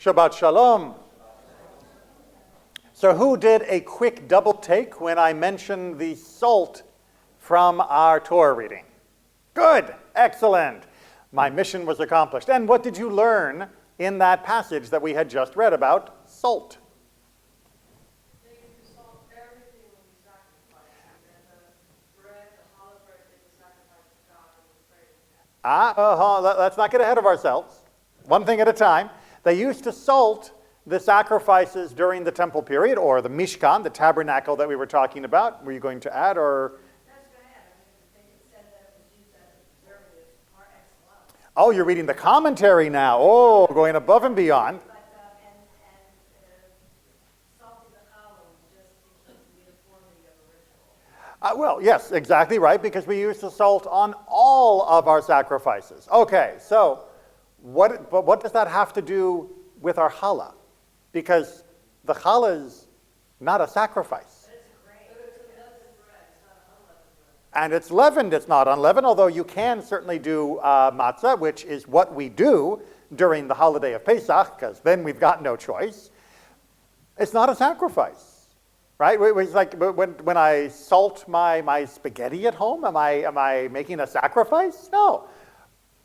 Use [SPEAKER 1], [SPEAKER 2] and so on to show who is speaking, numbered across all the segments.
[SPEAKER 1] Shabbat Shalom. So who did a quick double take when I mentioned the salt from our Torah reading? Good. Excellent. My mission was accomplished. And what did you learn in that passage that we had just read about salt?
[SPEAKER 2] They used to salt everything when we sacrifice. And the bread, the challah bread, they would sacrifice to God and pray.
[SPEAKER 1] Let's not get ahead of ourselves. One thing at a time. They used to salt the sacrifices during the temple period, or the Mishkan, the tabernacle that we were talking about. Were you going to add, or?
[SPEAKER 2] That's go ahead. I mean, they said that it was used as a preservative par excellence.
[SPEAKER 1] Oh, you're reading the commentary now. Oh, going above and beyond.
[SPEAKER 2] But, salting the challah was just to keep the uniformity of the ritual.
[SPEAKER 1] Well, yes, exactly right, because we use the salt on all of our sacrifices. Okay, so what does that have to do with our challah? Because the challah is not a sacrifice.
[SPEAKER 2] But it's great. It's leavened bread. It's not unleavened bread.
[SPEAKER 1] And it's leavened, it's not unleavened, although you can certainly do matzah, which is what we do during the holiday of Pesach, because then we've got no choice. It's not a sacrifice, right? It's like when I salt my spaghetti at home, am I making a sacrifice? No.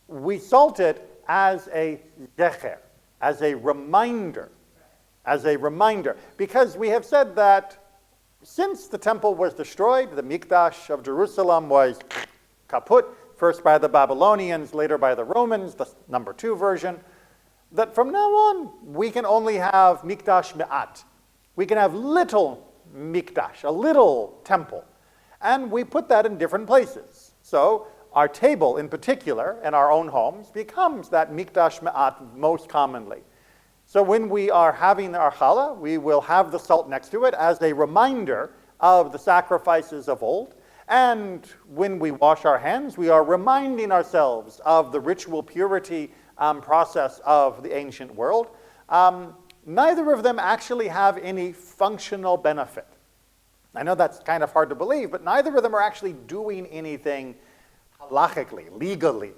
[SPEAKER 1] We salt it as a zecher, as a reminder. As a reminder, because we have said that since the temple was destroyed, the Mikdash of Jerusalem was kaput, first by the Babylonians, later by the Romans, the number 2 version, that from now on, we can only have Mikdash me'at. We can have little Mikdash, a little temple. And we put that in different places. So our table in particular, in our own homes, becomes that Mikdash me'at most commonly. So when we are having our challah, we will have the salt next to it as a reminder of the sacrifices of old. And when we wash our hands, we are reminding ourselves of the ritual purity process of the ancient world. Neither of them actually have any functional benefit. I know that's kind of hard to believe, but neither of them are actually doing anything halachically, legally.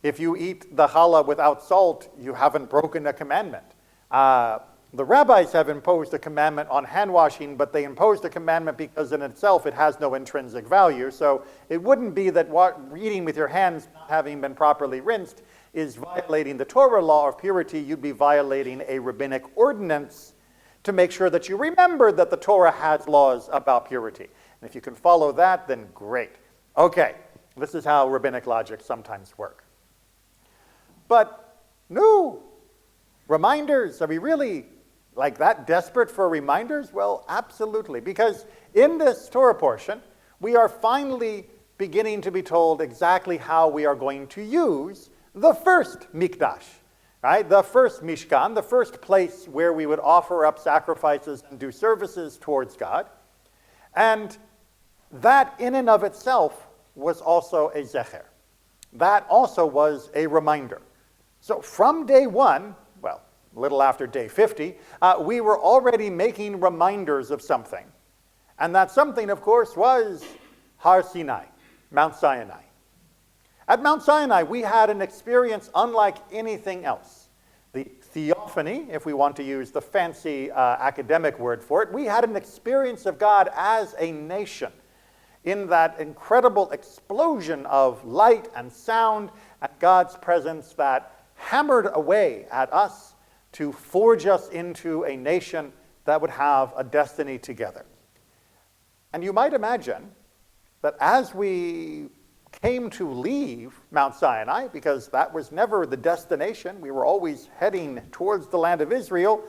[SPEAKER 1] If you eat the challah without salt, you haven't broken a commandment. The rabbis have imposed a commandment on hand washing, but they imposed a commandment because in itself it has no intrinsic value. So it wouldn't be that eating with your hands not having been properly rinsed is violating the Torah law of purity. You'd be violating a rabbinic ordinance to make sure that you remember that the Torah has laws about purity. And if you can follow that, then great. Okay, this is how rabbinic logic sometimes work. But no. Reminders, are we really like that desperate for reminders? Well, absolutely, because in this Torah portion, we are finally beginning to be told exactly how we are going to use the first Mikdash, right? The first Mishkan, the first place where we would offer up sacrifices and do services towards God. And that in and of itself was also a zecher. That also was a reminder. So from day one, well, a little after day 50, we were already making reminders of something. And that something, of course, was Har Sinai, Mount Sinai. At Mount Sinai, we had an experience unlike anything else. The theophany, if we want to use the fancy academic word for it, we had an experience of God as a nation in that incredible explosion of light and sound and God's presence that hammered away at us to forge us into a nation that would have a destiny together. And you might imagine that as we came to leave Mount Sinai, because that was never the destination, we were always heading towards the land of Israel,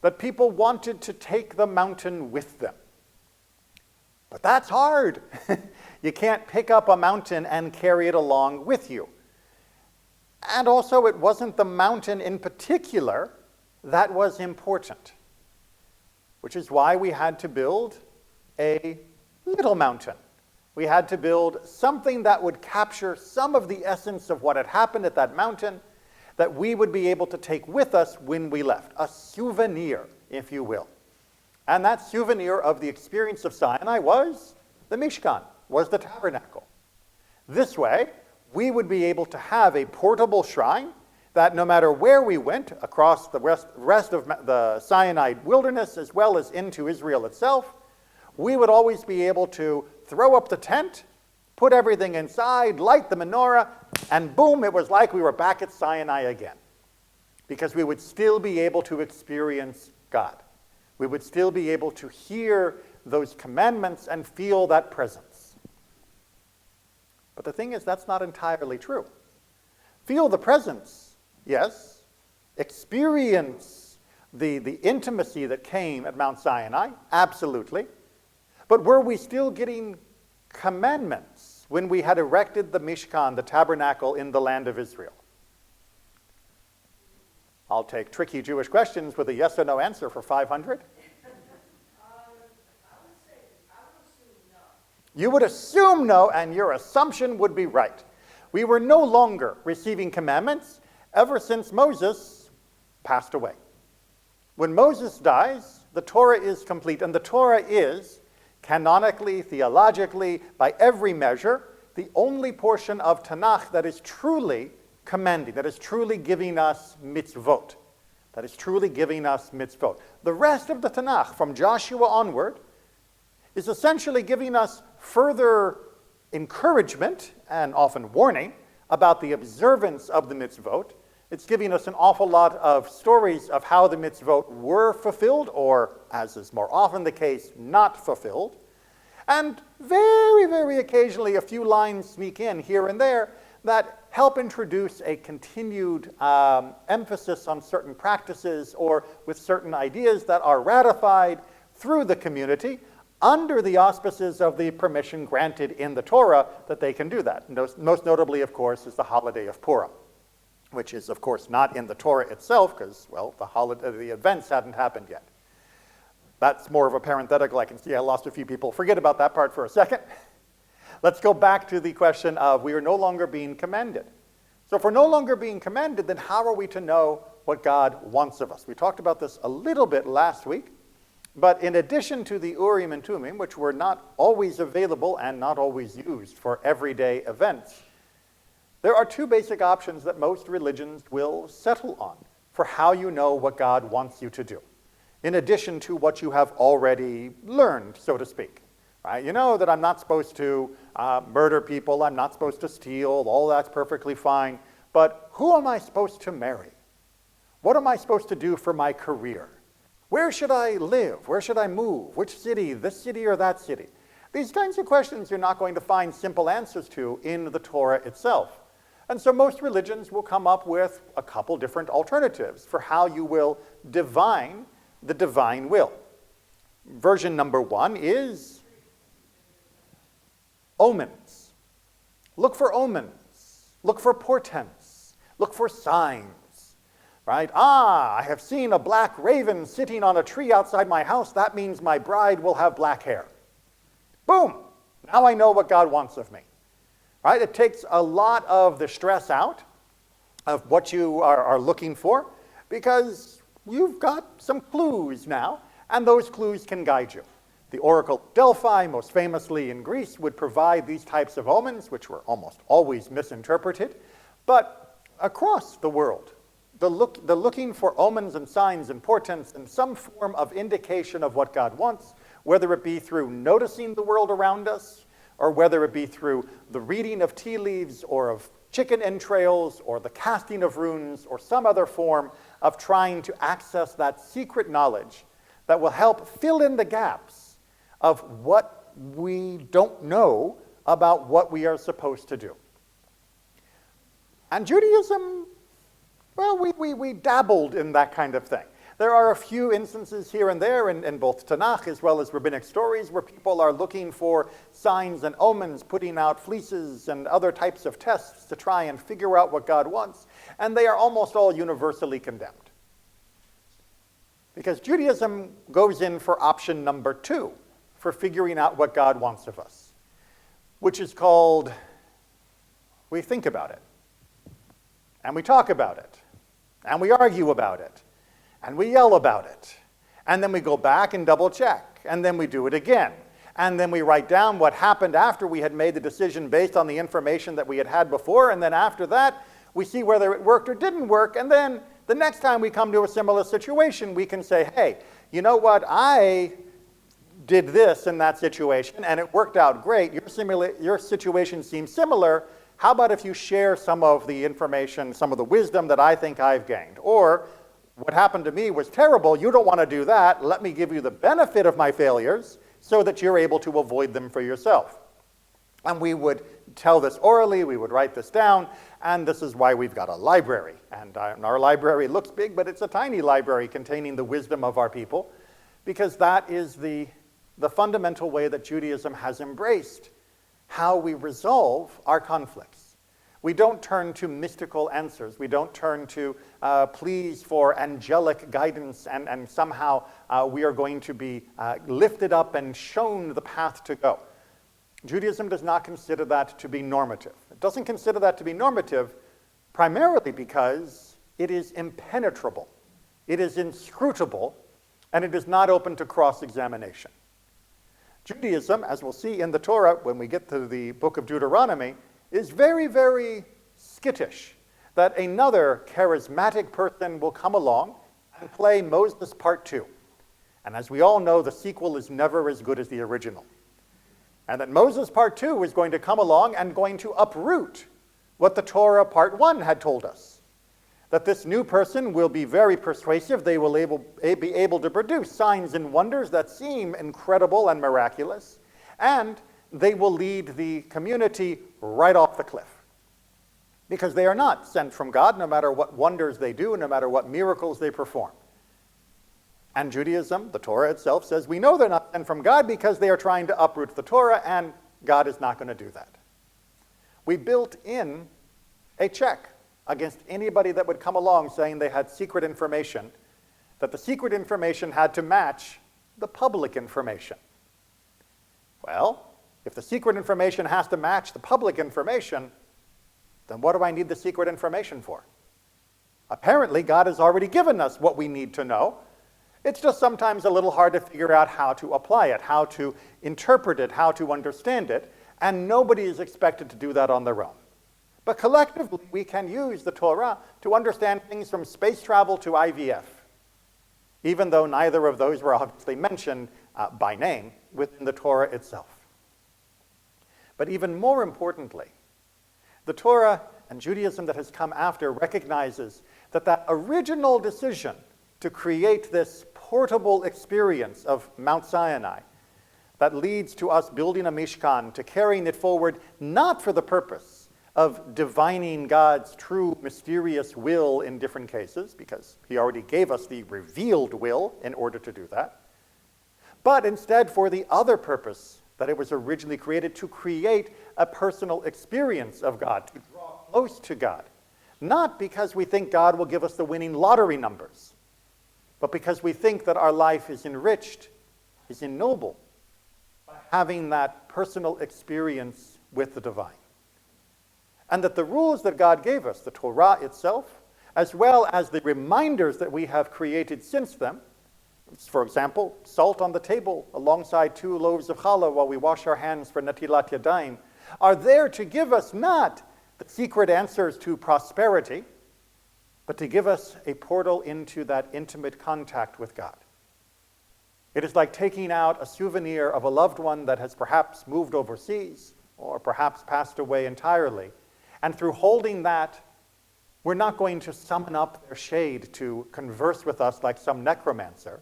[SPEAKER 1] that people wanted to take the mountain with them. But that's hard. You can't pick up a mountain and carry it along with you. And also, it wasn't the mountain in particular that was important, which is why we had to build a little mountain. We had to build something that would capture some of the essence of what had happened at that mountain that we would be able to take with us when we left. A souvenir, if you will. And that souvenir of the experience of Sinai was the Mishkan, was the tabernacle. This way, we would be able to have a portable shrine that no matter where we went across the rest of the Sinai wilderness as well as into Israel itself, we would always be able to throw up the tent, put everything inside, light the menorah, and boom, it was like we were back at Sinai again. Because we would still be able to experience God. We would still be able to hear those commandments and feel that presence. But the thing is, that's not entirely true. Feel the presence, yes. Experience the intimacy that came at Mount Sinai, absolutely. But were we still getting commandments when we had erected the Mishkan, the tabernacle, in the land of Israel? I'll take tricky Jewish questions with a yes or no answer for 500. You would assume no, and your assumption would be right. We were no longer receiving commandments ever since Moses passed away. When Moses dies, the Torah is complete, and the Torah is, canonically, theologically, by every measure, the only portion of Tanakh that is truly commanding, that is truly giving us mitzvot, that is truly giving us mitzvot. The rest of the Tanakh, from Joshua onward, is essentially giving us further encouragement and often warning about the observance of the mitzvot. It's giving us an awful lot of stories of how the mitzvot were fulfilled, or, as is more often the case, not fulfilled. And very, very occasionally a few lines sneak in here and there that help introduce a continued emphasis on certain practices or with certain ideas that are ratified through the community under the auspices of the permission granted in the Torah that they can do that. Most notably, of course, is the holiday of Purim, which is, of course, not in the Torah itself because, well, the events hadn't happened yet. That's more of a parenthetical. I can see I lost a few people. Forget about that part for a second. Let's go back to the question of we are no longer being commanded. So if we're no longer being commanded, then how are we to know what God wants of us? We talked about this a little bit last week. But in addition to the Urim and Tumim, which were not always available and not always used for everyday events, there are two basic options that most religions will settle on for how you know what God wants you to do, in addition to what you have already learned, so to speak. Right? You know that I'm not supposed to murder people, I'm not supposed to steal, all that's perfectly fine, but who am I supposed to marry? What am I supposed to do for my career? Where should I live? Where should I move? Which city, this city or that city? These kinds of questions you're not going to find simple answers to in the Torah itself. And so most religions will come up with a couple different alternatives for how you will divine the divine will. Version number one is omens. Look for omens. Look for portents. Look for signs. Right? I have seen a black raven sitting on a tree outside my house. That means my bride will have black hair. Boom! Now I know what God wants of me. Right? It takes a lot of the stress out of what you are looking for because you've got some clues now, and those clues can guide you. The Oracle of Delphi, most famously in Greece, would provide these types of omens, which were almost always misinterpreted. But across the world, the looking for omens and signs and portents and some form of indication of what God wants, whether it be through noticing the world around us, or whether it be through the reading of tea leaves or of chicken entrails or the casting of runes or some other form of trying to access that secret knowledge that will help fill in the gaps of what we don't know about what we are supposed to do. And Judaism, well, we dabbled in that kind of thing. There are a few instances here and there in both Tanakh as well as rabbinic stories where people are looking for signs and omens, putting out fleeces and other types of tests to try and figure out what God wants, and they are almost all universally condemned. Because Judaism goes in for option number two for figuring out what God wants of us, which is called, we think about it, and we talk about it, and we argue about it, and we yell about it, and then we go back and double check, and then we do it again, and then we write down what happened after we had made the decision based on the information that we had had before, and then after that, We see whether it worked or didn't work, and then the next time we come to a similar situation, we can say, hey, you know what, I did this in that situation, and it worked out great. Your situation seems similar. How about if you share some of the information, some of the wisdom that I think I've gained? Or, what happened to me was terrible. You don't want to do that. Let me give you the benefit of my failures so that you're able to avoid them for yourself. And we would tell this orally, we would write this down, and this is why we've got a library. And our library looks big, but it's a tiny library containing the wisdom of our people, because that is the fundamental way that Judaism has embraced how we resolve our conflicts. We don't turn to mystical answers. We don't turn to pleas for angelic guidance, and somehow we are going to be lifted up and shown the path to go. Judaism does not consider that to be normative. It doesn't consider that to be normative primarily because it is impenetrable, it is inscrutable, and it is not open to cross-examination. Judaism, as we'll see in the Torah when we get to the book of Deuteronomy, is very, very skittish that another charismatic person will come along and play Moses Part 2. And as we all know, the sequel is never as good as the original. And that Moses Part 2 is going to come along and going to uproot what the Torah Part 1 had told us. That this new person will be very persuasive. They will be able to produce signs and wonders that seem incredible and miraculous. And they will lead the community right off the cliff. Because they are not sent from God, no matter what wonders they do, no matter what miracles they perform. And Judaism, the Torah itself, says we know they're not sent from God because they are trying to uproot the Torah, and God is not going to do that. We built in a check against anybody that would come along saying they had secret information, that the secret information had to match the public information. Well, if the secret information has to match the public information, then what do I need the secret information for? Apparently, God has already given us what we need to know. It's just sometimes a little hard to figure out how to apply it, how to interpret it, how to understand it, and nobody is expected to do that on their own. But collectively, we can use the Torah to understand things from space travel to IVF, even though neither of those were obviously mentioned by name within the Torah itself. But even more importantly, the Torah and Judaism that has come after recognizes that that original decision to create this portable experience of Mount Sinai that leads to us building a Mishkan, to carrying it forward, not for the purpose of divining God's true mysterious will in different cases, because he already gave us the revealed will in order to do that, but instead for the other purpose that it was originally created, to create a personal experience of God, to draw close to God. Not because we think God will give us the winning lottery numbers, but because we think that our life is enriched, is ennobled, by having that personal experience with the divine. And that the rules that God gave us, the Torah itself, as well as the reminders that we have created since then, for example, salt on the table alongside 2 loaves of challah while we wash our hands for natilat yadayim, are there to give us not the secret answers to prosperity, but to give us a portal into that intimate contact with God. It is like taking out a souvenir of a loved one that has perhaps moved overseas or perhaps passed away entirely. And through holding that, we're not going to summon up their shade to converse with us like some necromancer,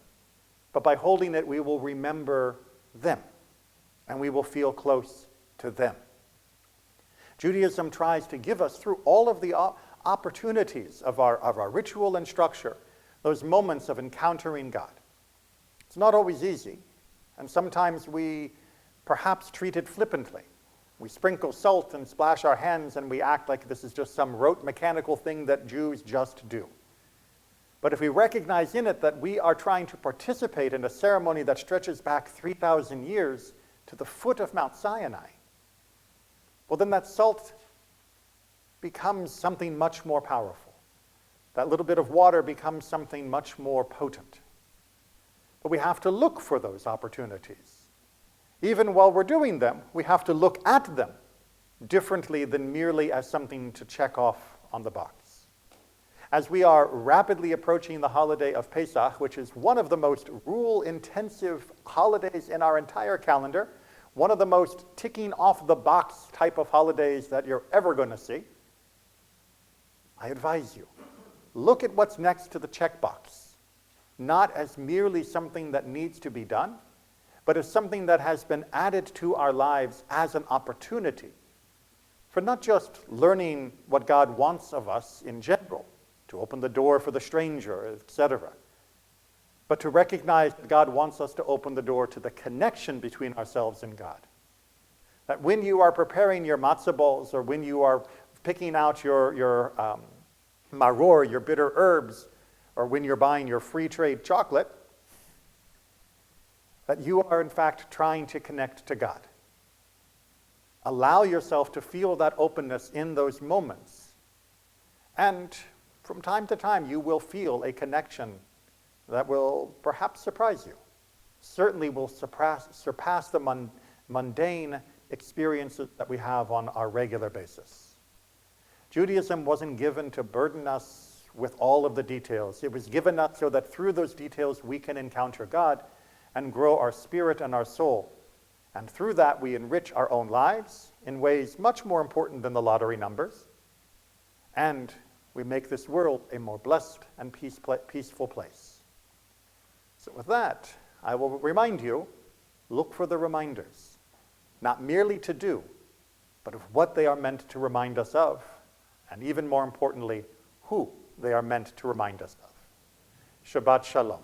[SPEAKER 1] but by holding it, we will remember them, and we will feel close to them. Judaism tries to give us, through all of the opportunities of our ritual and structure, those moments of encountering God. It's not always easy, and sometimes we perhaps treat it flippantly. We sprinkle salt and splash our hands, and we act like this is just some rote mechanical thing that Jews just do. But if we recognize in it that we are trying to participate in a ceremony that stretches back 3,000 years to the foot of Mount Sinai, well, then that salt becomes something much more powerful. That little bit of water becomes something much more potent. But we have to look for those opportunities. Even while we're doing them, we have to look at them differently than merely as something to check off on the box. As we are rapidly approaching the holiday of Pesach, which is one of the most rule-intensive holidays in our entire calendar, one of the most ticking off the box type of holidays that you're ever going to see, I advise you, look at what's next to the checkbox, not as merely something that needs to be done, but as something that has been added to our lives as an opportunity for not just learning what God wants of us in general, to open the door for the stranger, etc., but to recognize that God wants us to open the door to the connection between ourselves and God. That when you are preparing your matzah balls, or when you are picking out your maror, your bitter herbs, or when you're buying your free trade chocolate, that you are in fact trying to connect to God. Allow yourself to feel that openness in those moments. And from time to time, you will feel a connection that will perhaps surprise you. Certainly will surpass the mundane experiences that we have on our regular basis. Judaism wasn't given to burden us with all of the details. It was given us so that through those details we can encounter God and grow our spirit and our soul. And through that we enrich our own lives in ways much more important than the lottery numbers. And we make this world a more blessed and peaceful place. So with that, I will remind you, look for the reminders, not merely to do, but of what they are meant to remind us of, and even more importantly, who they are meant to remind us of. Shabbat Shalom.